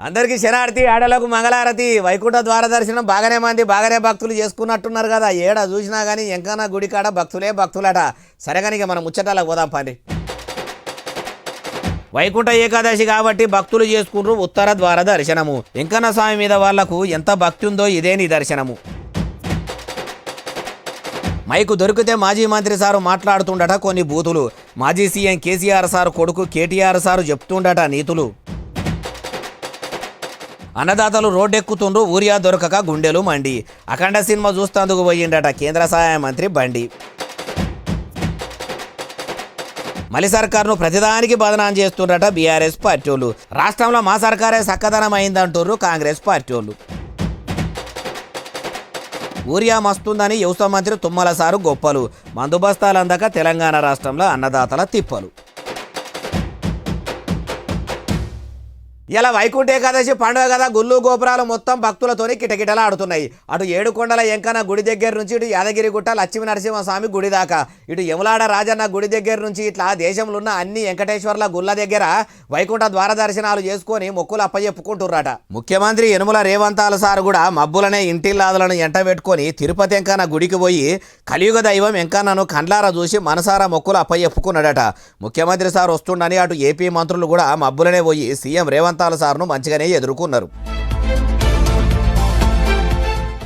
అందరికీ శనార్థి, ఆడలకు మంగళారతి. వైకుంఠ ద్వార దర్శనం బాగానే భక్తులు చేసుకున్నట్టున్నారు కదా. ఏడ చూసినా కానీ ఎంకన్నా గుడి కాడ భక్తులట. సరేగాని మనం ముచ్చటాలకు పోదాం పండి. వైకుంఠ ఏకాదశి కాబట్టి భక్తులు చేసుకుంటారు ఉత్తర ద్వార దర్శనము. వెంకన్న స్వామి మీద వాళ్లకు ఎంత భక్తి ఉందో ఇదే నిదర్శనము. మైకు దొరికితే మాజీ మంత్రి సారు మాట్లాడుతుండట కొన్ని బూతులు. మాజీ సీఎం కేసీఆర్ సారు కొడుకు కేటీఆర్ సారు చెప్తుండట నీతులు. అన్నదాతలు రోడ్డెక్కుతుండ్రు ఊరియా దొరకక గుండెలు మండి. అఖండ సినిమా చూస్తేందుకు పోయిండట కేంద్ర సహాయ మంత్రి బండి. మలి సర్కార్ను ప్రతిదానికి బదనాం చేస్తుండట బీఆర్ఎస్ పార్టీలు. రాష్ట్రంలో మా సర్కారే సక్కదనం అయిందంటుర్రు కాంగ్రెస్ పార్టీలు. ఊరియా మస్తుందని వ్యవసాయ మంత్రి తుమ్మల సారు గొప్పలు. మందు బస్తాలు అందక తెలంగాణ రాష్ట్రంలో అన్నదాతల తిప్పలు. ఇలా వైకుంఠ ఏకాదశి పండుగ కదా, గుళ్ళు గోపురాలు మొత్తం భక్తులతోని కిటకిటలాడుతున్నాయి. అటు ఏడుకొండల ఎంకన్న గుడి దగ్గర నుంచి ఇటు యాదగిరిగుట్ట లక్ష్మీ నరసింహస్వామి గుడి దాకా, ఇటు యములాడ రాజన్న గుడి దగ్గర నుంచి ఇట్లా దేశంలో ఉన్న అన్ని వెంకటేశ్వర్ల గుళ్ళ దగ్గర వైకుంఠ ద్వార దర్శనాలు చేసుకొని మొక్కులు అప్పచెప్పుకుంటుర్రట. ముఖ్యమంత్రి యనుమల రేవంతాల సార్ కూడా మబ్బులనే ఇంటిల్లాదులను ఎంట పెట్టుకొని తిరుపతి ఎంకన్న గుడికి పోయి కలియుగ దైవం ఎంకన్నను కండ్లారా చూసి మనసారా మొక్కులు అప్పచెప్పుకున్నాడట. ముఖ్యమంత్రి సార్ వస్తుండని అటు ఏపీ మంత్రులు కూడా మబ్బులనే పోయి సీఎం రేవంత్ సార్ను మంచిగానే ఎదుర్కొన్నారు.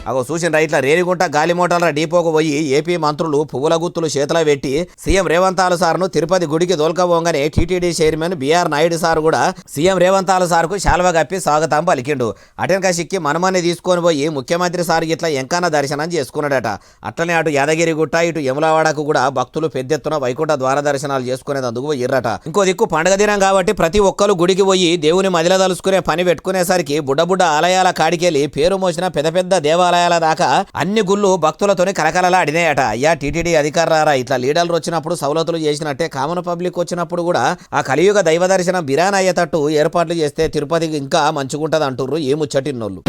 అగో చూసిన ఇట్లా రేణిగుంట గాలిమోటాల డీపోకు పోయి ఏపీ మంత్రులు పువ్వుల గుత్తులు చేతిలో పెట్టి సీఎం రేవంతాల సార్ను తిరుపతి గుడికి దోల్కపోగానే TTD chairman BR Naidu sir కూడా సీఎం రేవంతాల సార్కు శాల్వా కప్పి స్వాగతం పలికిండు. అటెనక సిక్కి మనమని తీసుకొని పోయి ముఖ్యమంత్రి సార్ ఇట్లా ఎంకన్న దర్శనం చేసుకున్నాడట. అట్లనే అటు యాదగిరిగుట్ట ఇటు యములవాడకు కూడా భక్తులు పెద్ద ఎత్తున వైకుంఠ ద్వార దర్శనాలు చేసుకునేందుకు పోయిర్రట. ఇంకో దిక్కు పండుగ దినం కాబట్టి ప్రతి ఒక్కరు గుడికి పోయి దేవుని మదిలో తలుసుకునే పని పెట్టుకునేసరికి బుడ్డ ఆలయాల కాడికెళ్ళి పేరు మోసిన పెద్ద దేవాలయాల దాకా అన్ని గుళ్ళు భక్తులతోనే కలకలలాడినాయట. అయ్యా టీటీడీ అధికారులారా, ఇట్లా లీడర్లు వచ్చినప్పుడు సౌలతులు చేసినట్టే కామన్ పబ్లిక్ వచ్చినప్పుడు కూడా ఆ కలియుగ దైవ దర్శనం బిరాన్ అయ్యేటట్టు ఏర్పాట్లు చేస్తే తిరుపతికి ఇంకా మంచిగుంటది అంటుర్రు ఏ ముచ్చటిన్నోళ్ళు.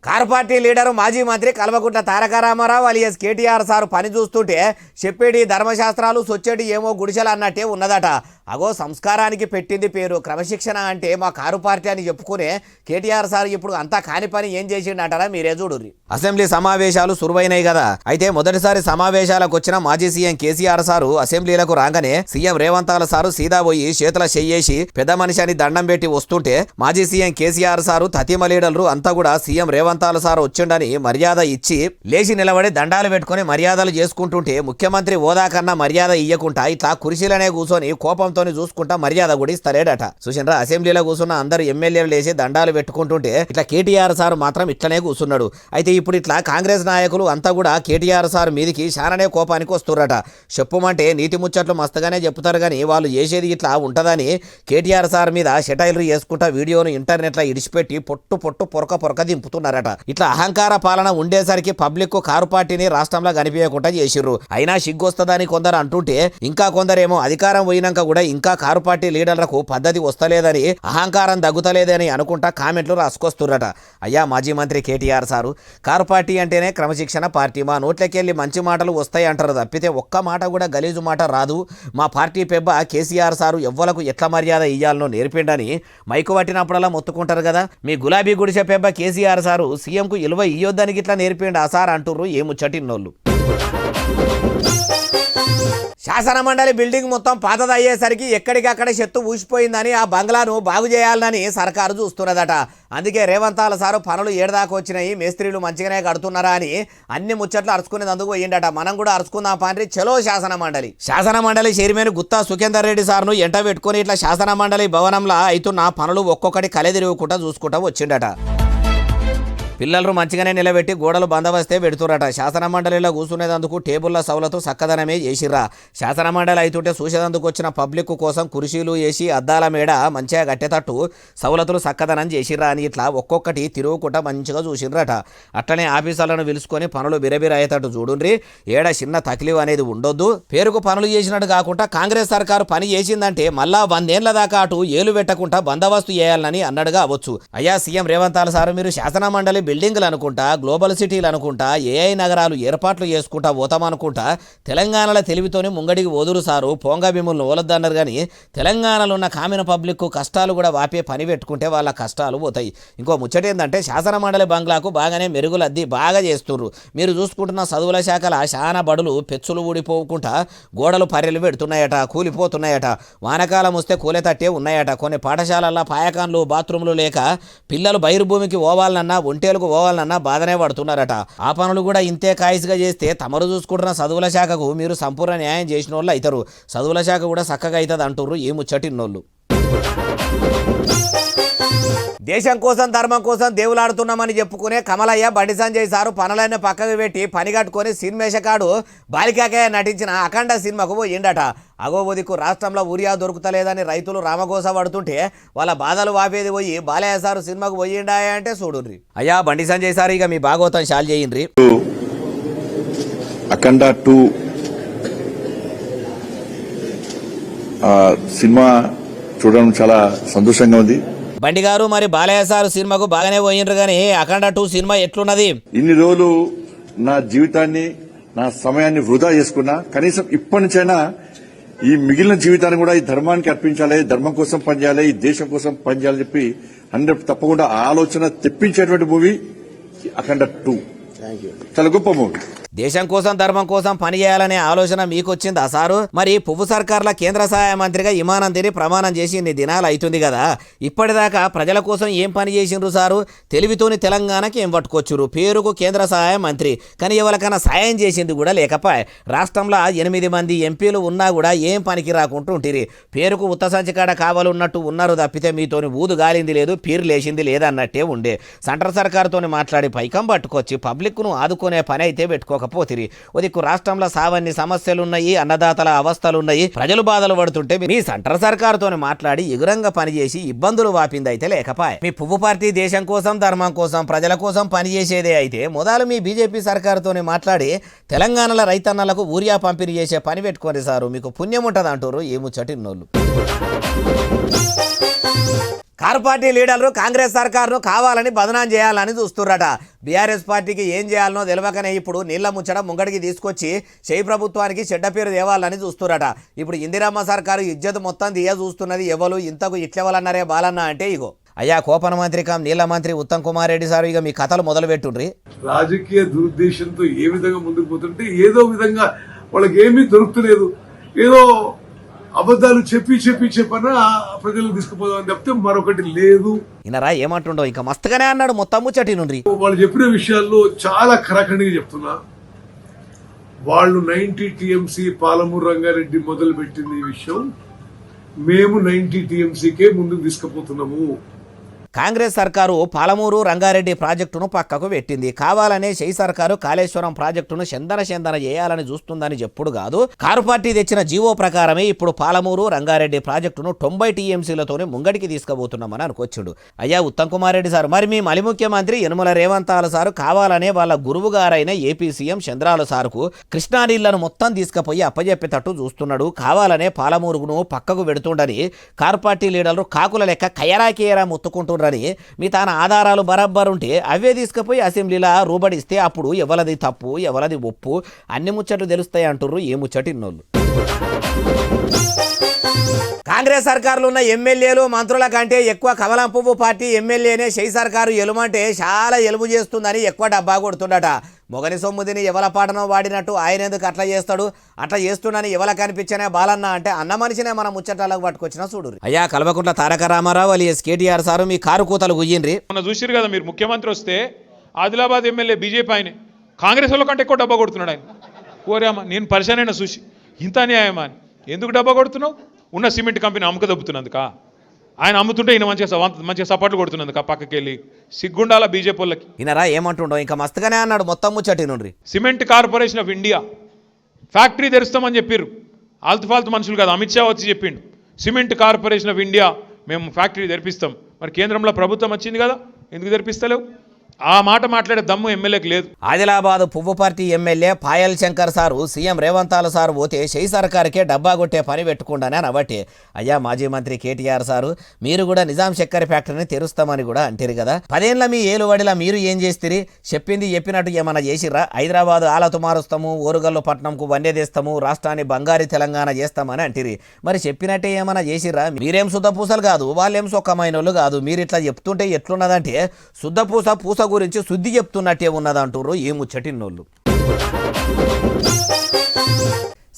కారు పార్టీ లీడరు మాజీ మంత్రి కల్వకుంట్ల తారక రామారావు అలియాస్ కేటీఆర్ సారు పని చూస్తుంటే చెప్పేటి ధర్మశాస్త్రాలు సొచ్చేటి ఏమో గుడిసెలు అన్నట్టే ఉన్నదట. అగో సంస్కారానికి పెట్టింది పేరు క్రమశిక్షణ అంటే మా కారు పార్టీ అని చెప్పుకునే కేటీఆర్ సార్ ఇప్పుడు అంతా కాని పని ఏం చేసిండటారా మీరే చూడుర్రి. అసెంబ్లీ సమావేశాలు సురువైనాయి కదా. అయితే మొదటిసారి సమావేశాలకు వచ్చిన మాజీ సీఎం కేసీఆర్ సారు అసెంబ్లీలకు రాగానే సీఎం రేవంతాల సారు సీదా పోయి చేతుల చెయ్యేసి పెద్ద మనిషి అని దండం పెట్టి వస్తుంటే మాజీ సీఎం కేసీఆర్ సారు తతిమ లీడర్లు అంతా కూడా సీఎం రేవంతాల సారు వచ్చిండని మర్యాద ఇచ్చి లేచి నిలబడి దండాలు పెట్టుకుని మర్యాదలు చేసుకుంటుంటే ముఖ్యమంత్రి హోదా కన్నా మర్యాద ఇయ్యకుండా ఇట్లా కుర్చీలనే కూర్చొని కోపంతో చూసుకుంటా మర్యాద కూడా ఇస్తలేడట. చూసినరా అసెంబ్లీలో కూర్చున్న అందరు ఎమ్మెల్యేలు లేచి దండాలు పెట్టుకుంటుంటే ఇట్లా కేటీఆర్ సార్ మాత్రం ఇట్లనే కూర్చున్నాడు. అయితే ఇప్పుడు ఇట్లా కాంగ్రెస్ నాయకులు అంతా కూడా కేటీఆర్ సార్ మీదికి చాలానే కోపానికి వస్తుర్రట. చెప్పుమంటే నీతి ముచ్చట్లు మస్తుగానే చెప్తారు కానీ వాళ్ళు చేసేది ఇట్లా ఉంటదని కేటీఆర్ సార్ మీద సెటైలరీ చేసుకుంటా వీడియోను ఇంటర్నెట్లో ఇడిచిపెట్టి పొట్టు పొరక దింపుతున్నారట. ఇట్లా అహంకార పాలన ఉండేసరికి పబ్లిక్ కారు పార్టీని రాష్ట్రంలో కనిపించకుండా చేసిర్రు. అయినా సిగ్గొస్తుందని కొందరు అంటుంటే ఇంకా కొందరేమో అధికారం పోయినాక కూడా ఇంకా కారు పార్టీ లీడర్లకు పద్ధతి వస్తలేదని అహంకారం దగ్గుతలేదని అనుకుంటా కామెంట్లు రాసుకొస్తుర్రట. అయ్యా మాజీ మంత్రి కేటీఆర్ సారు, కారు పార్టీ అంటేనే క్రమశిక్షణ పార్టీ, మా నోట్లకెళ్ళి మంచి మాటలు వస్తాయి అంటారు తప్పితే ఒక్క మాట కూడా గలీజు మాట రాదు. మా పార్టీ పెబ్బ కేసీఆర్ సారు ఎవ్వలకు ఎట్ల మర్యాద ఇయ్యాలనో నేర్పిండని మైకు పట్టినప్పుడల్లా మొత్తుకుంటారు కదా. మీ గులాబీ గుడిసె పెబ్బ కేసీఆర్ సారు సీఎంకు ఇలువ ఇయ్యొద్దానికి ఇట్లా నేర్పిండు ఆ సార్ అంటుర్రు ఏ ముచ్చటిన్నోళ్ళు. శాసన మండలి బిల్డింగ్ మొత్తం పాతది అయ్యేసరికి ఎక్కడికక్కడ చెత్త ఊసిపోయిందని ఆ బంగ్లాను బాగు చేయాలని సర్కారు చూస్తున్నదట. అందుకే రేవంతాల సారు పనులు ఏడదాకా వచ్చినాయి, మేస్త్రీలు మంచిగానే కడుతున్నారా అని అన్ని ముచ్చట్లు అరుచుకునేందుకు పోయిండట. మనం కూడా అరుచుకుందాం పాండ్రి చలో శాసన మండలి చైర్మన్ గుత్తా సుఖేందర్ రెడ్డి సార్ను ఎంట పెట్టుకుని ఇట్లా శాసన మండలి భవనంలో అవుతున్న పనులు ఒక్కొక్కటి కలెదిరుగుకుంటా చూసుకుంటా వచ్చిండట. పిల్లలు మంచిగానే నిలబెట్టి గోడలు బందోబస్తే పెడుతురట. శాసన మండలిలో కూర్చునేందుకు టేబుల్ల సౌలతు చక్కదనమే చేసిర్రా. శాసన మండలి అయితుంటే చూసేందుకు వచ్చిన పబ్లిక్ కోసం కుర్చీలు వేసి అద్దాల మేడ మంచిగా కట్టేటట్టు సౌలతులు చక్కదనం చేసిర్రా అని ఇట్లా ఒక్కొక్కటి తిరుగుకుంటా మంచిగా చూసిర్రట. అట్లనే ఆఫీసర్లను పిలుచుకొని పనులు బిరబిర అయ్యేటట్టు చూడుండ్రి. ఏడ చిన్న తక్లీఫ్ అనేది ఉండొద్దు. పేరుకు పనులు చేసినట్టు కాకుండా కాంగ్రెస్ సర్కారు పని చేసిందంటే మళ్ళా 100 ఏళ్ల దాకా అటు ఏలు పెట్టకుండా బందోబస్తు చేయాలని అన్నట్టుగా అవ్వచ్చు. అయ్యా సీఎం రేవంతాల సారు, మీరు శాసన మండలి బిల్డింగ్లు అనుకుంటా, గ్లోబల్ సిటీలు అనుకుంటా, ఏఐ నగరాలు ఏర్పాట్లు చేసుకుంటా పోతామనుకుంటా తెలంగాణలో తెలివితోనే ముంగడికి ఓదురు సారు పోంగా భీములను ఓలద్దన్నారు. కానీ తెలంగాణలో ఉన్న కామిన పబ్లిక్ కష్టాలు కూడా వాపే పని పెట్టుకుంటే వాళ్ళ కష్టాలు పోతాయి. ఇంకో ముచ్చట ఏంటంటే శాసన మండలి బంగ్లాకు బాగానే మెరుగులు అద్ది బాగా చేస్తుర్రు. మీరు చూసుకుంటున్న చదువుల శాఖల శానా బడులు పెచ్చులు ఊడిపోకుండా గోడలు పర్రెలు పెడుతున్నాయట, కూలిపోతున్నాయట. వానకాలం వస్తే కూలేతట్టే ఉన్నాయట. కొన్ని పాఠశాలల్లో పాయకాన్లు బాత్రూమ్లు లేక పిల్లలు బహిర్భూమికి పోవాలన్నా ఒంటేలకు పోవాలన్నా బాధనే పడుతున్నారట. ఆ పనులు కూడా ఇంతే కాయిస్గా చేస్తే తమరు చూసుకుంటున్న చదువుల శాఖకు మీరు సంపూర్ణ న్యాయం చేసిన వాళ్ళు అవుతారు. చదువుల శాఖ కూడా చక్కగా అవుతుంది అంటుర్రు ఈ ముచ్చటిన్నోళ్ళు. దేశం కోసం ధర్మం కోసం దేవులాడుతున్నామని చెప్పుకునే కమలయ్య బండి సంజయ్ సారు పనులన్నీ పక్కకు పెట్టి పని కట్టుకొని సినిమేషకాడు బాలికాకే నటించిన అఖండ సినిమాకు పోయిండట. అగోబోదికు రాష్ట్రంలో ఊరియా దొరుకుతలేదని రైతులు రామగోస పడుతుంటే వాళ్ళ బాధలు వాపేది పోయి బాలయ్య సారు సినిమాకు పోయిండా అంటే చూడుర్రి. అయ్యా బండి సంజయ్ సార్ ఇక మీ భాగవతం షాల్ చేయండి. అఖండ 2 సినిమా చూడడం చాలా సంతోషంగా ఉంది. బండి గారు మరి బాలయ్య సారు సినిమాకు బాగానే పోయిండ్రు కానీ అఖండ 2 సినిమా ఎట్లున్నది? ఇన్ని రోజులు నా జీవితాన్ని నా సమయాన్ని వృధా చేసుకున్నా, కనీసం ఇప్పటి నుంచైనా ఈ మిగిలిన జీవితాన్ని కూడా ఈ ధర్మానికి అర్పించాలి, ధర్మం కోసం పనిచేయాలి, ఈ దేశం కోసం పనిచేయాలని చెప్పి 100 తప్పకుండా ఆలోచన తెప్పించేటువంటి మూవీ అఖండ 2. చాలా గొప్ప మూవీ. దేశం కోసం ధర్మం కోసం పనిచేయాలనే ఆలోచన మీకు వచ్చిందా సారు? మరి పువ్వు సర్కార్ల కేంద్ర సహాయ మంత్రిగా ఇమానం తిని ప్రమాణం చేసి ఇన్ని దినాలు అవుతుంది కదా, ఇప్పటిదాకా ప్రజల కోసం ఏం పని చేసిండ్రు సారు? తెలివితోని తెలంగాణకి ఏం పట్టుకొచ్చురు? పేరుకు కేంద్ర సహాయ మంత్రి, కానీ ఎవరికైనా సాయం చేసింది కూడా లేకపోయే. రాష్ట్రంలో 8 మంది ఎంపీలు ఉన్నా కూడా ఏం పనికి రాకుంటూ ఉంటుంది. పేరుకు ఉత్త సంచికాడ కావాలన్నట్టు ఉన్నారు తప్పితే మీతోని ఊదు గాలింది లేదు, పీరు లేచింది లేదన్నట్టే ఉండే. సెంట్రల్ సర్కారుతోని మాట్లాడి పైకం పట్టుకొచ్చి పబ్లిక్ను ఆదుకునే పని అయితే పెట్టుకోకపోతిరి. ఉదిక్కు రాష్ట్రంలో సావన్ని సమస్యలున్నాయి, అన్నదాతల అవస్థలున్నాయి, ప్రజలు బాధలు పడుతుంటే మీ సెంట్రల్ సర్కారుతో మాట్లాడి ఎగురంగా పనిచేసి ఇబ్బందులు వాపింది అయితే లేకపాయే. మీ పువ్వు పార్టీ దేశం కోసం ధర్మం కోసం ప్రజల కోసం పనిచేసేదే అయితే మొదలు మీ బీజేపీ సర్కారుతో మాట్లాడి తెలంగాణలో రైతన్నలకు ఊరియా పంపిణీ చేసే పని పెట్టుకోండి సారు, మీకు పుణ్యం ఉంటుంది అంటారు ఈ ముచ్చటిన్నోళ్ళు. కారు పార్టీ లీడర్లు కాంగ్రెస్ సర్కారును కావాలని బదనాం చేయాలని చూస్తుర్రట. బీఆర్ఎస్ పార్టీకి ఏం చేయాలనో తెలియకనే ఇప్పుడు నీళ్ల ముచ్చట ముంగడికి తీసుకొచ్చి చేయి ప్రభుత్వానికి చెడ్డ పేరు తేవాలని చూస్తుర్రట. ఇప్పుడు ఇందిరమ్మ సర్కారు ఇజ్జత్ మొత్తం తీయ చూస్తున్నది. ఎవరు ఇంతకు ఇట్లెవలన్నారే బాలన్న అంటే ఇగో అయ్యా కోపన మంత్రి కాం నీళ్ల మంత్రి ఉత్తమ్ కుమార్ రెడ్డి సార్ ఇక మీ కథలు మొదలు పెట్టుండ్రి. రాజకీయ దురుద్దేశంతో ఏ విధంగా ముందుకు పోతుంటే ఏదో విధంగా వాళ్ళకి ఏమీ దొరుకుతలేదు, ఏదో అబద్ధాలు చెప్పనా ప్రజలకు తీసుకుపోదామని చెప్తే మరొకటి లేదు. ఇనరా ఏమంటుండో ఇంకా మస్తుగానే అన్నాడు మొత్తం ముచ్చటి నుండి. వాళ్ళు చెప్పిన విషయాల్లో చాలా ఖరాఖండిగా చెప్తున్నా. వాళ్ళు 90 TMC పాలమూరు రంగారెడ్డి మొదలు పెట్టింది ఈ విషయం, మేము 90 TMCకే ముందుకు తీసుకుపోతున్నాము. కాంగ్రెస్ సర్కారు పాలమూరు రంగారెడ్డి ప్రాజెక్టును పక్కకు పెట్టింది. కావాలనే షెయి సర్కారు కాళేశ్వరం ప్రాజెక్టును చందన చేయాలని చూస్తుందని చెప్పుడు కాదు. కారు పార్టీ తెచ్చిన జీవో ప్రకారమే ఇప్పుడు పాలమూరు రంగారెడ్డి ప్రాజెక్టును 90 TMCలతోనే ముంగడికి తీసుకుపోతున్నామని అనుకొచ్చుడు. అయ్యా ఉత్తమ్ కుమార్ రెడ్డి సార్, మరి మీ మలి ముఖ్యమంత్రి యనుమల రేవంతాల సారు కావాలనే వాళ్ళ గురువు గారైన ఏపీ సీఎం చంద్రాల సారుకు కృష్ణా నీళ్లను మొత్తం తీసుకుపోయి అప్పజెప్పేటట్టు చూస్తున్నాడు. కావాలనే పాలమూరును పక్కకు పెడుతుండని కారు పార్టీ లీడర్లు కాకుల లెక్క కయరాకేరా ముత్తుకుంటున్నారు. మీ తన ఆధారాలు బరబ్బరుంటే అవే తీసుకుపోయి అసెంబ్లీలో రూబడిస్తే అప్పుడు ఎవలది తప్పు ఎవలది ఒప్పు అన్ని ముచ్చట్లు తెలుస్తాయి అంటుర్రు ఏ ముచ్చటిన్నోళ్ళు. కాంగ్రెస్ సర్కారులో ఉన్న ఎమ్మెల్యేలు మంత్రుల కంటే ఎక్కువ కమలం పువ్వు పార్టీ ఎమ్మెల్యేనే షెయి సర్కారు ఎలుమంటే చాలా ఎలుపు చేస్తుందని ఎక్కువ డబ్బా కొడుతుండట. మొగని సొమ్ముదిని ఎవల పాటనో వాడినట్టు ఆయన ఎందుకు అట్లా చేస్తాడు? అట్లా చేస్తుండని ఎవల కనిపించనే బాలన్న అంటే అన్న మనిషినే మన ముచ్చటాలకు పట్టుకొచ్చినా చూడు. అయ్యా కల్వకుంట్ల తారక రామారావు అలియాస్ కేటీఆర్ సారు మీ కారు కూతలు గుయ్యిండ్రి. మొన్న చూసిరు కదా మీరు, ముఖ్యమంత్రి వస్తే ఆదిలాబాద్ ఎమ్మెల్యే బీజేపీ ఆయన కాంగ్రెస్ వాళ్ళ కంటే ఎక్కువ డబ్బా కొడుతున్నాడు. ఆయన కోరామా నేను పరిశానైనా చూసి ఇంత అన్యాయమా అని. ఎందుకు డబ్బా కొడుతున్నావు? ఉన్న సిమెంట్ కంపెనీ అమ్మక దొబ్బుతున్నందుక? ఆయన అమ్ముతుంటే ఈయన మంచిగా సపోర్ట్లు కొడుతున్నందుక పక్కకి వెళ్ళి సిగ్గుండాల బీజేపీ వాళ్ళకి. ఈయనరా ఏమంటుండో ఇంకా మస్తుగానే అన్నాడు మొత్తం ముచ్చటి నుండి. Cement corporation of India factory తెరుస్తామని చెప్పారు. ఆల్తు మనుషులు కాదు, అమిత్ షా వచ్చి చెప్పిండు సిమెంట్ కార్పొరేషన్ ఆఫ్ ఇండియా మేము ఫ్యాక్టరీ తెరిపిస్తాం. మరి కేంద్రంలో ప్రభుత్వం వచ్చింది కదా, ఎందుకు తెరిపిస్తలేవు? ఆ మాట మాట్లాడే దమ్ము ఎమ్మెల్యేకి లేదు. ఆదిలాబాద్ పువ్వుపర్తి MLA Payal Shankar sir CM రేవంతాల సారు పోతే షెయి సర్కార్కే డబ్బా కొట్టే పని పెట్టుకుండానే అనబట్టి అయ్యా మాజీ మంత్రి కేటీఆర్ సారు మీరు కూడా నిజాం చక్కెర ఫ్యాక్టరీని తెరుస్తామని కూడా అంటారు కదా. 10 ఏళ్ల మీ ఏలువడిలా మీరు ఏం చేస్తారు? చెప్పింది చెప్పినట్టు ఏమన్నా చేసిర్రా? హైదరాబాద్ ఆలతు మారుస్తాము, ఓరుగల్లు పట్నంకు వన్య తెస్తాము, రాష్ట్రాన్ని బంగారు తెలంగాణ చేస్తామని అంటిరి. మరి చెప్పినట్టే ఏమన్నా చేసిర్రా? మీరేం శుద్ధపూసలు కాదు, వాళ్ళేం సొక్కమైన వాళ్ళు కాదు. మీరు ఇట్లా చెప్తుంటే ఎట్లున్నదంటే శుద్ధపూస పూస గురించి శుద్ధి చెప్తున్నట్టే ఉన్నదంటారు ఈ ముచ్చటిన్నోళ్ళు.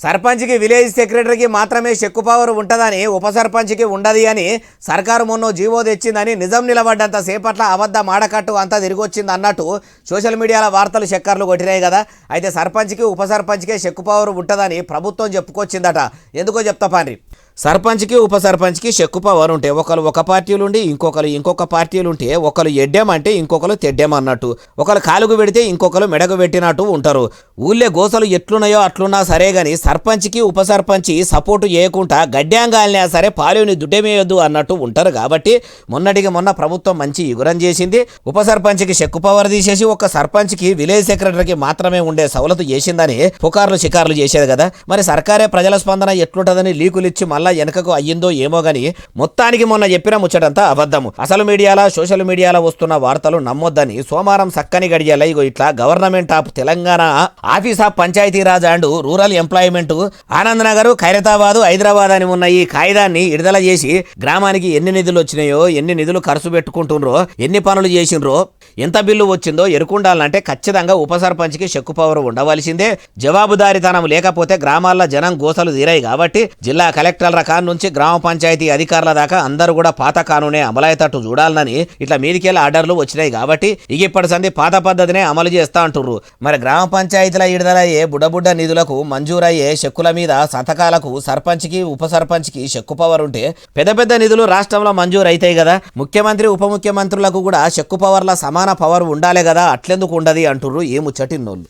సర్పంచ్కి విలేజ్ సెక్రటరీకి మాత్రమే చెక్కు పవర్ ఉంటుందని, ఉప సర్పంచ్కి ఉండదు అని సర్కారు మొన్న జీవో తెచ్చిందని నిజం నిలబడ్డంత సేపట్ల అబద్ధ మాడకట్టు అంతా తిరిగొచ్చింది అన్నట్టు సోషల్ మీడియాలో వార్తలు చక్కర్లు కొట్టినాయి కదా. అయితే సర్పంచ్కి ఉప సర్పంచ్కే చెక్కు పవర్ ఉంటుందని ప్రభుత్వం చెప్పుకొచ్చిందట. ఎందుకో చెప్తా పాండ్రి. సర్పంచ్కి ఉప సర్పంచ్కి చెక్కు పవర్ ఉంటే ఒకరు ఒక పార్టీలు ఉండి ఇంకొకరు ఇంకొక పార్టీలు ఉంటే ఒకరు ఎడ్డేమంటే ఇంకొకరు తెడ్డేమన్నట్టు, ఒకరు కాలుగు పెడితే ఇంకొకరు మెడకు పెట్టినట్టు ఉంటారు. ఊళ్ళే గోసలు ఎట్లున్నాయో అట్లున్నా సరే గాని సర్పంచ్కి ఉప సర్పంచి సపోర్టు చేయకుండా గడ్యాంగాలినా సరే పాలుని దుడ్డమేయొద్దు అన్నట్టు ఉంటారు. కాబట్టి మొన్నటికి మొన్న ప్రభుత్వం మంచి ఇగురం చేసింది. ఉప సర్పంచ్కి చెక్కు పవర్ తీసేసి ఒక సర్పంచ్కి విలేజ్ సెక్రటరీకి మాత్రమే ఉండే సవలతు చేసిందని పుకార్లు షికార్లు చేసేది కదా. మరి సర్కారే ప్రజల స్పందన ఎట్లుంటదని లీకులిచ్చి మళ్ళా వెనకకు అయ్యిందో ఏమో గాని మొత్తానికి మొన్న చెప్పిన ముచ్చటంతా అబద్ధము. అసలు మీడియాలో సోషల్ మీడియాలో వస్తున్న వార్తలు నమ్మొద్దని సోమవారం సక్కని గడియాల ఇగో ఇట్లా government of Telangana office of Panchayati Raj and rural employment Anand Nagar, Khairatabad, Hyderabad అని ఉన్న ఈ కాయిదాన్ని విడుదల చేసి గ్రామానికి ఎన్ని నిధులు వచ్చినాయో, ఎన్ని నిధులు ఖర్చు పెట్టుకుంటున్నారో, ఎన్ని పనులు చేసినరో, ఎంత బిల్లు వచ్చిందో ఎరుకుండాలంటే ఖచ్చితంగా ఉప సర్పంచ్కి చెక్కు పవర్ ఉండవలసిందే. జవాబుదారీతనం లేకపోతే గ్రామాల్లో జనం గోసలు తీరాయి. కాబట్టి జిల్లా కలెక్టర్ల కాను నుంచి గ్రామ పంచాయతీ అధికారుల దాకా అందరూ కూడా పాత కానూనే అమలయ్యేటట్టు చూడాలని ఇట్లా మీదికెళ్ళి ఆర్డర్లు వచ్చినాయి. కాబట్టి ఇప్పటి సంది పాత పద్ధతినే అమలు చేస్తా అంటుర్రు. మరి గ్రామ పంచాయతీల విడుదలయ్యే బుడ్డ నిధులకు మంజూరయ్యే చెక్కుల మీద సంతకాలకు సర్పంచ్కి ఉప సర్పంచ్కి చెక్కు పవర్ ఉంటే పెద్ద పెద్ద నిధులు రాష్ట్రంలో మంజూరు అవుతాయి కదా. ముఖ్యమంత్రి ఉప ముఖ్యమంత్రులకు కూడా చెక్కు పవర్ల సమాన పవర్ ఉండాలి కదా. అట్లెందుకు ఉండదు అంటుర్రు ఈ ముచ్చటిన్నోళ్ళు.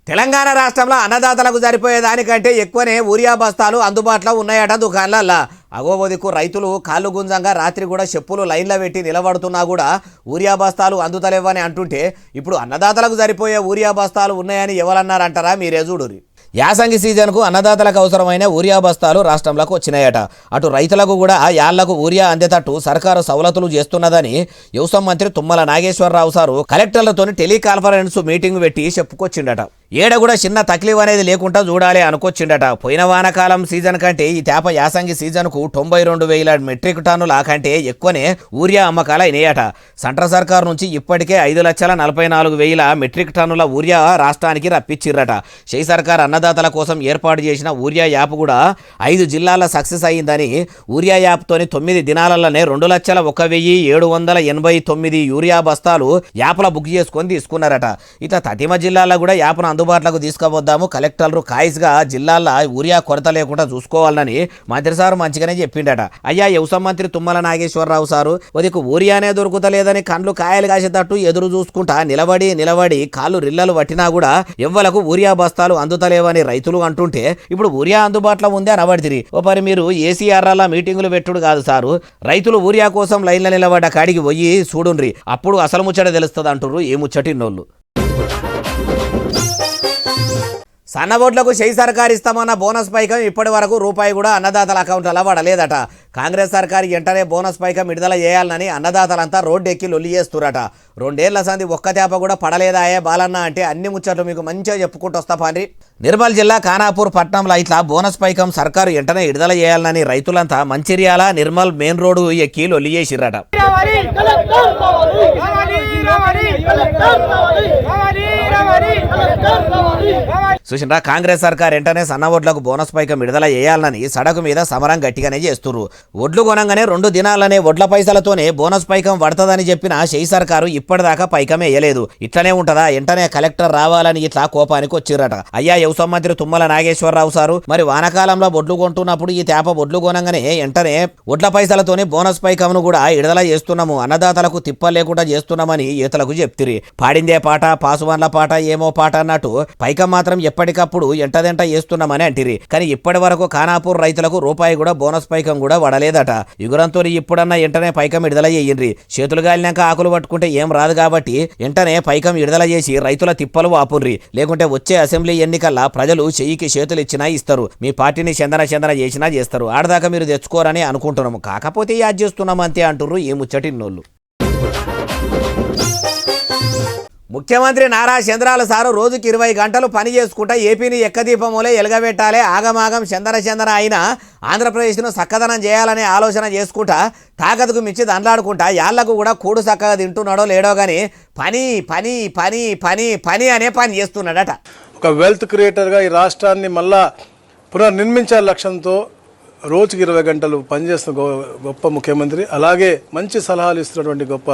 తెలంగాణ రాష్ట్రంలో అన్నదాతలకు సరిపోయేదానికంటే ఎక్కువనే యూరియా బస్తాలు అందుబాటులో ఉన్నాయట దుకాణాలల్లో. అగోబోదికు రైతులు కాళ్ళు గుంజంగా రాత్రి కూడా చెప్పులు లైన్లో పెట్టి నిలబడుతున్నా కూడా యూరియా బస్తాలు అందుతలేవని అంటుంటే ఇప్పుడు అన్నదాతలకు సరిపోయే యూరియా బస్తాలు ఉన్నాయని ఎవరన్నారంటారా? మీరే చూడురి. యాసంగి సీజన్కు అన్నదాతలకు అవసరమైన యూరియా బస్తాలు రాష్ట్రంలోకి వచ్చినాయట. అటు రైతులకు కూడా యాళ్లకు యూరియా అందేటట్టు సర్కారు సవలతులు చేస్తున్నదని వ్యవసాయ మంత్రి తుమ్మల నాగేశ్వరరావు సారు కలెక్టర్లతో టెలికాన్ఫరెన్స్ మీటింగ్ పెట్టి చెప్పుకొచ్చిండట. ఏడ కూడా చిన్న తక్లీఫ్ అనేది లేకుండా చూడాలి అనుకొచ్చిండట. పోయిన వానకాలం సీజన్ కంటే ఈ తేప యాసంగి సీజన్కు 92,000 మెట్రిక్ టన్నుల కంటే ఎక్కువనే యూరియా అమ్మకాలు అయినాయట. సెంట్రల్ సర్కారు నుంచి ఇప్పటికే 5,44,000 మెట్రిక్ టన్నుల యూరియా రాష్ట్రానికి రప్పించిర్రట. షెయి సర్కార్ అన్నదాతల కోసం ఏర్పాటు చేసిన యూరియా యాప్ కూడా 5 జిల్లాల్లో సక్సెస్ అయ్యిందని యూరియా యాప్తోని 9 దినాలలోనే 2,01,789 యూరియా బస్తాలు యాప్లో బుక్ చేసుకొని తీసుకున్నారట. ఇట్లా తతిమ జిల్లాలో కూడా యాప్ను అందుబాటులోకి తీసుకువద్దాము, కలెక్టర్లు కాయిస్గా జిల్లాల్లో యూరియా కొరత లేకుండా చూసుకోవాలని మంత్రి సారు మంచిగానే చెప్పిండట. అయ్యా వ్యవసాయ మంత్రి తుమ్మల నాగేశ్వరరావు సారు ఒదికు యూరియానే దొరుకుతలేదని కండ్లు కాయలు కాసేటట్టు ఎదురు చూసుకుంటా నిలబడి కాళ్ళు రిల్లలు పట్టినా కూడా ఎవ్వలకు యూరియా బస్తాలు అందుతలేవని రైతులు అంటుంటే ఇప్పుడు యూరియా అందుబాటులో ఉంది అని అవడితిరి. ఓ పరి మీరు ఏసీఆర్ల మీటింగులు పెట్టుడు కాదు సారు, రైతులు యూరియా కోసం లైన్లో నిలబడ్డ కాడికి పోయి చూడుండ్రి, అప్పుడు అసలు ముచ్చట తెలుస్తుంది అంటుర్రు ఏ ముచ్చటిన్నోళ్ళు. సన్నబోట్లకు షెయి సర్కారు ఇస్తామన్న బోనస్ పైకం ఇప్పటి వరకు రూపాయి కూడా అన్నదాతల అకౌంట్లలో పడలేదట. కాంగ్రెస్ సర్కారు వెంటనే బోనస్ పైకం విడుదల చేయాలని అన్నదాతలంతా రోడ్డు ఎక్కి లొల్లి చేస్తురట. 2 ఏళ్ల సంది ఒక్క తేప కూడా పడలేదాయే బాలన్న అంటే అన్ని ముచ్చట్లు మీకు మంచిగా చెప్పుకుంటూ వస్తా పాండ్రి. నిర్మల్ జిల్లా ఖానాపూర్ పట్టణంలో ఇట్లా బోనస్ పైకం సర్కారు వెంటనే విడుదల చేయాలని రైతులంతా మంచిర్యాల నిర్మల్ మెయిన్ రోడ్డు ఎక్కి లొల్లి చేసిర్రట. చూసినా కాంగ్రెస్ సర్కార్ వెంటనే సన్న ఓట్లకు బోనస్ పైకం విడుదల చేయాలని సడకు మీద సమరం గట్టిగానే చేస్తున్నారు. ఒడ్లు కొనంగానే 2 దినాలనే ఒడ్ల పైసలతోనే బోనస్ పైకం పడుతుందని చెప్పిన షెయి సర్కారు ఇప్పటిదాకా పైకం వేయలేదు. ఇట్లనే ఉంటదా? వెంటనే కలెక్టర్ రావాలని ఇట్లా కోపానికి వచ్చిర్రట. అయ్యా వ్యవసాయ మంత్రి తుమ్మల నాగేశ్వరరావు సారు మరి వానకాలంలో బొడ్లు కొంటున్నప్పుడు ఈ తేప బొడ్లు కొనంగానే వెంటనే ఒడ్ల పైసలతోనే బోనస్ పైకంను కూడా విడుదల చేస్తున్నాము, అన్నదాతలకు తిప్ప లేకుండా చేస్తున్నామని ఈతలకు చెప్తిరి. పాడిందే పాట పాసువన్ల పాట ఏమో పాట అన్నట్టు పైకం మాత్రం ఎప్పటికప్పుడు ఎంటదెంట చేస్తున్నామని అంటిరి. కానీ ఇప్పటి వరకు ఖానాపూర్ రైతులకు రూపాయి కూడా బోనస్ పైకం కూడా వడలేదట. యుగురంతో ఇప్పుడన్నా ఎంటనే పైకం విడుదల చేయండి. చేతులు గాలినాక ఆకులు పట్టుకుంటే ఏం రాదు కాబట్టి ఎంటనే పైకం విడుదల చేసి రైతుల తిప్పలు వాపుర్రి. లేకుంటే వచ్చే అసెంబ్లీ ఎన్నికల్లో ప్రజలు చెయ్యికి చేతులు ఇచ్చినా ఇస్తారు, మీ పార్టీని చందన చేసినా చేస్తారు. ఆడదాకా మీరు తెచ్చుకోరని అనుకుంటున్నాము, కాకపోతే యాద్ చేస్తున్నాం అంతే అంటుర్రు ఈ ముచ్చటిన్నోళ్ళు. ముఖ్యమంత్రి నారా చంద్రాల సారు రోజుకి 20 గంటలు పని చేసుకుంటా ఏపీని ఎక్కదీపములే ఎలగబెట్టాలి, ఆగమాగం చందన అయినా ఆంధ్రప్రదేశ్ను చక్కదనం చేయాలనే ఆలోచన చేసుకుంటా తాకతుకు మించి దండాడుకుంటా యాళ్లకు కూడా కూడు చక్కగా తింటున్నాడో లేడో కానీ పని పని పని పని పని అనే పని చేస్తున్నాడట. ఒక వెల్త్ క్రియేటర్గా ఈ రాష్ట్రాన్ని మళ్ళా పునర్నిర్మించాల లక్ష్యంతో రోజుకి 20 గంటలు పనిచేస్తున్న గొప్ప ముఖ్యమంత్రి, అలాగే మంచి సలహాలు ఇస్తున్నటువంటి గొప్ప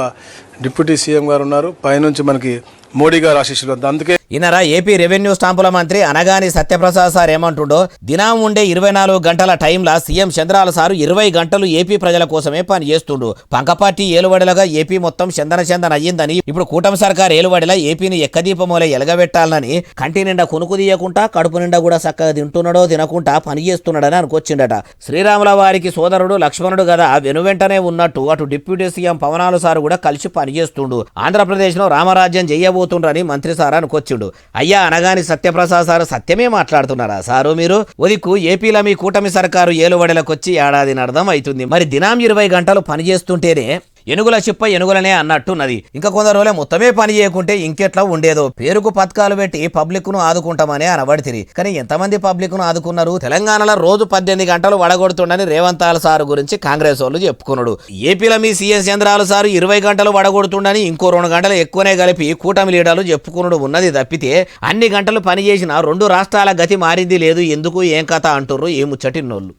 డిప్యూటీ సీఎం గారు ఉన్నారు. పైనుంచి మనకి మోడీ గారు ఆశీస్సులు. అందుకే ఈయనరా ఏపీ రెవెన్యూ స్టాంపుల మంత్రి అనగాని సత్యప్రసాద్ సార్ ఏమంటుండో, దినం ఉండే 24 గంటల టైంలో సీఎం చంద్రాల సారు 20 గంటలు ఏపీ ప్రజల కోసమే పని చేస్తుండు. పంకపార్టీ ఏలువడిలాగా ఏపీ మొత్తం చందన అయ్యిందని, ఇప్పుడు కూటమి సర్కార్ ఏలువడిలా ఏపీని ఎక్కదీపమూలే ఎలగబెట్టాలని కంటి నిండా కొనుకు తీయకుండా కడుపు నిండా కూడా చక్కగా తింటున్నాడో తినకుండా పని చేస్తున్నాడని అనుకొచ్చిండట. శ్రీరాముల వారికి సోదరుడు లక్ష్మణుడు కదా వెనువెంటనే ఉన్నట్టు అటు డిప్యూటీ సీఎం పవనాలు సారు కూడా కలిసి పనిచేస్తుండు. ఆంధ్రప్రదేశ్లో రామరాజ్యం చేయబోతుండ్రని మంత్రి సార్ అనుకొచ్చిండు. అయ్యా అనగాని సత్యప్రసాద్ సారు సత్యమే మాట్లాడుతున్నారా సారు మీరు? ఉదికు ఏపీలో మీ కూటమి సర్కారు ఏలుబడిలకొచ్చి ఏడాదిని అర్థం అవుతుంది. మరి దినం 20 గంటలు పనిచేస్తుంటేనే ఎనుగుల చిప్ప ఎనుగులనే అన్నట్టున్నది. ఇంకా కొందరు రోజులే మొత్తమే పని చేయకుంటే ఇంకెట్లా ఉండేదో. పేరుకు పథకాలు పెట్టి పబ్లిక్ ను ఆదుకుంటామని అనబడితిరి, కానీ ఎంతమంది పబ్లిక్ ను ఆదుకున్నారు? తెలంగాణలో రోజు 18 గంటలు వడగొడుతుండని రేవంతాల సారు గురించి కాంగ్రెస్ వాళ్ళు చెప్పుకున్నాడు. ఏపీలో మీ సీఎం చంద్రాల సారు 20 గంటలు వడగొడుతుండని ఇంకో 2 గంటలు ఎక్కువనే కలిపి కూటమి లీడర్లు చెప్పుకున్నాడు ఉన్నది తప్పితే అన్ని గంటలు పని చేసిన 2 రాష్ట్రాల గతి మారింది లేదు. ఎందుకు ఏం కథ అంటుర్రు ఏ ముచ్చటిన్నోళ్ళు.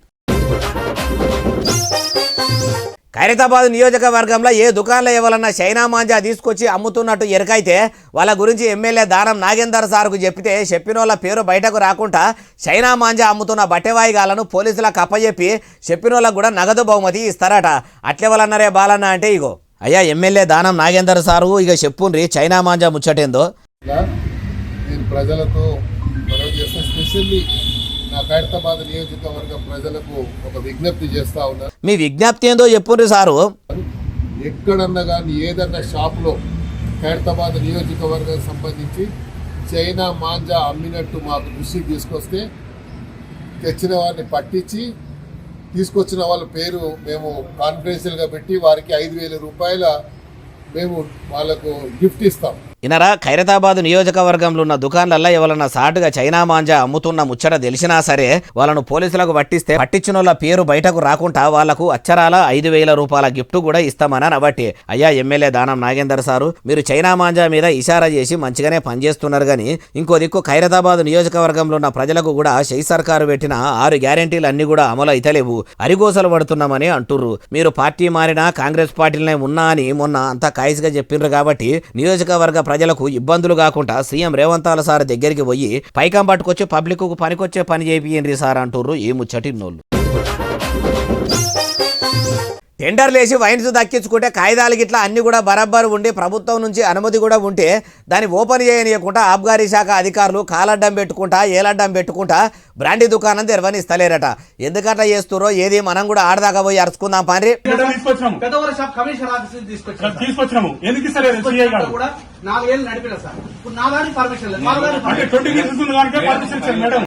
ఖైరతాబాద్ నియోజకవర్గంలో ఏ దుకాణంలో ఇవ్వాలన్నా చైనా మాంజా తీసుకొచ్చి అమ్ముతున్నట్టు ఎరకైతే వాళ్ళ గురించి ఎమ్మెల్యే దానం నాగేందర్ సార్కు చెప్పితే చెప్పిన వాళ్ళ పేరు బయటకు రాకుండా చైనా మాంజా అమ్ముతున్న బట్టెవాయిగాలను పోలీసులకు అప్పచెప్పి చెప్పిన వాళ్ళకు కూడా నగదు బహుమతి ఇస్తారట. అట్లెవలన్నారే బాలన్న అంటే ఇగో అయ్యా ఎమ్మెల్యే దానం నాగేందర్ సారు ఇక చెప్పుండ్రి చైనా మాంజా ముచ్చటేందో. నేను ప్రజలతో మనవి చేస్తా, స్పెషల్లీ నా ఖైరతాబాద్ నియోజకవర్గ ప్రజలకు ఒక విజ్ఞప్తి చేస్తా ఉన్నారు. మీ విజ్ఞప్తి ఏందో చెప్పుండ్రి సారు. ఎక్కడన్నా కానీ ఏదన్నా షాప్లో ఖైరతాబాద్ నియోజకవర్గం సంబంధించి చైనా మాంజా అమ్మినట్టు మాకు దృష్టికి తీసుకొస్తే తెచ్చిన వారిని పట్టించి తీసుకొచ్చిన వాళ్ళ పేరు మేము కాన్ఫిడెన్షియల్గా పెట్టి వారికి 5,000 రూపాయల మేము వాళ్ళకు గిఫ్ట్ ఇస్తాం. ఇనరా ఖైరతాబాద్ నియోజకవర్గంలో ఉన్న దుకాణాలలో ఎవరన్నా సాటుగా చైనా మాంజా అమ్ముతున్న ముచ్చట తెలిసినా సరే వాళ్ళను పోలీసులకు పట్టిస్తే పట్టించిన వాళ్ళ పేరు బయటకు రాకుండా వాళ్లకు అచ్చరాల 5,000 రూపాయల గిఫ్ట్ కూడా ఇస్తామని అనబట్టి అయ్యా ఎమ్మెల్యే దానం నాగేందర్ సారు మీరు చైనా మాంజా మీద ఇషారా చేసి మంచిగానే పనిచేస్తున్నారు. కానీ ఇంకో దిక్కు ఖైరతాబాద్ నియోజకవర్గంలో ఉన్న ప్రజలకు కూడా షై సర్కారు పెట్టిన 6 గ్యారెంటీలు అన్ని కూడా అమలు అయితలేవు, అరిగోసలు పడుతున్నామని అంటుర్రు. మీరు పార్టీ మారినా కాంగ్రెస్ పార్టీలనే ఉన్నా అని మొన్న అంతా కాయిస్గా చెప్పిండ్రు కాబట్టి నియోజకవర్గ ప్రజలకు ఇబ్బందులు కాకుండా సీఎం రేవంతాల సార్ దగ్గరికి పోయి పైకం పట్టుకొచ్చి పబ్లిక్ కు పనికొచ్చే పని చేపియండి సార్ అంటుర్రు ఏ ముచ్చటిన్నోళ్ళు. టెండర్లేసి వైన్స్ దక్కించుకుంటే కాయిదాలు గిట్లా అన్ని కూడా బరాబరు ఉండి ప్రభుత్వం నుంచి అనుమతి కూడా ఉంటే దాన్ని ఓపెన్ చేయనీయకుండా ఆబ్కారీ శాఖ అధికారులు కాలడ్డం పెట్టుకుంటా ఏలడ్డం పెట్టుకుంటా బ్రాండీ దుకాణం తెరవనిస్తలేరట. ఎందుకట్లా చేస్తురో ఏది మనం కూడా ఆడదాకా పోయి అరుచుకుందాం పాండ్రి.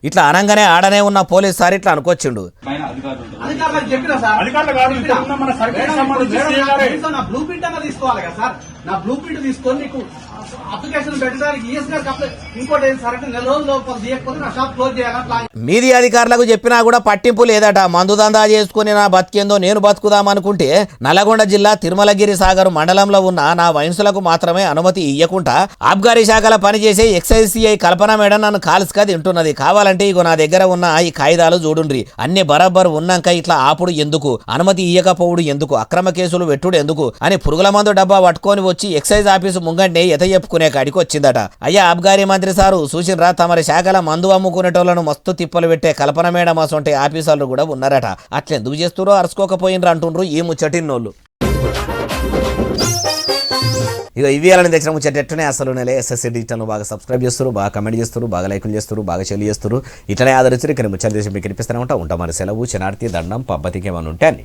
ఇట్లా అనగానే ఆడనే ఉన్న పోలీస్ సార్ ఇట్లా అనుకొచ్చిండు. నా బ్లూ ప్రింట్ అన్న తీసుకోవాలి కదా సార్, నా బ్లూ ప్రింట్ తీసుకొని నీకు అప్లికేషన్ పెట్టడానికి ఈఎస్ గారికి ఇంకోటి సరే 4 రోజుల లోపల తీయకపోతే నా షాప్ క్లోజ్ చేయాలని మీది అధికారులకు చెప్పినా కూడా పట్టింపు లేదట. మందు దందా చేసుకుని నా బతికేందో నేను బతుకుదామనుకుంటే నల్లగొండ జిల్లా తిరుమలగిరి సాగర్ మండలంలో ఉన్న నా వైన్సులకు మాత్రమే అనుమతి ఇయ్యకుండా ఆబ్కారీ శాఖల పనిచేసే ఎక్సైజ్ కల్పన మేడం నన్ను కాల్స్గా తింటున్నది. కావాలంటే ఇగో నా దగ్గర ఉన్న ఈ కాయిదాలు చూడుండ్రి, అన్ని బరాబర్ ఉన్నాక ఇట్లా ఆపుడు ఎందుకు, అనుమతి ఇయ్యకపోవుడు ఎందుకు, అక్రమ కేసులు పెట్టుడు ఎందుకు అని పురుగుల మందు డబ్బా పట్టుకొని వచ్చి ఎక్సైజ్ ఆఫీసు ముంగంటే ఎత చెప్పుకునే కాడికి వచ్చిందట. అయ్యా ఆబ్కారీ మంత్రి సారు చూసినరా తమరి శాఖల మందు అమ్ముకునేటోళ్లను మస్తు తిప్పలు పెట్టే కల్పన మేడం అసొంటి ఆఫీసర్లు కూడా ఉన్నారట. అట్లెందుకు చేస్తురో అరుచుకోకపోయినరు అంటుండ్రు ఈ ముచ్చటిన్నోళ్ళు. ఇక ఇవి అలానే తెచ్చిన ముచ్చటనే అసలు నెల ఎస్ఎస్సీ డిజిటల్ను బాగా సబ్స్క్రైబ్ చేస్తారు, బాగా కమెంట్ చేస్తారు, బాగా లైకులు చేస్తారు, బాగా షేర్ చేస్తారు. ఇట్లనే ఆదరించారు. ఇక్కడ ముచ్చట చేసి మీకు కనిపిస్తూనే ఉంటాం. మరి సెలవు, శనార్థి, దండం, పబ్బతికి ఏమైనా ఉంటే అని.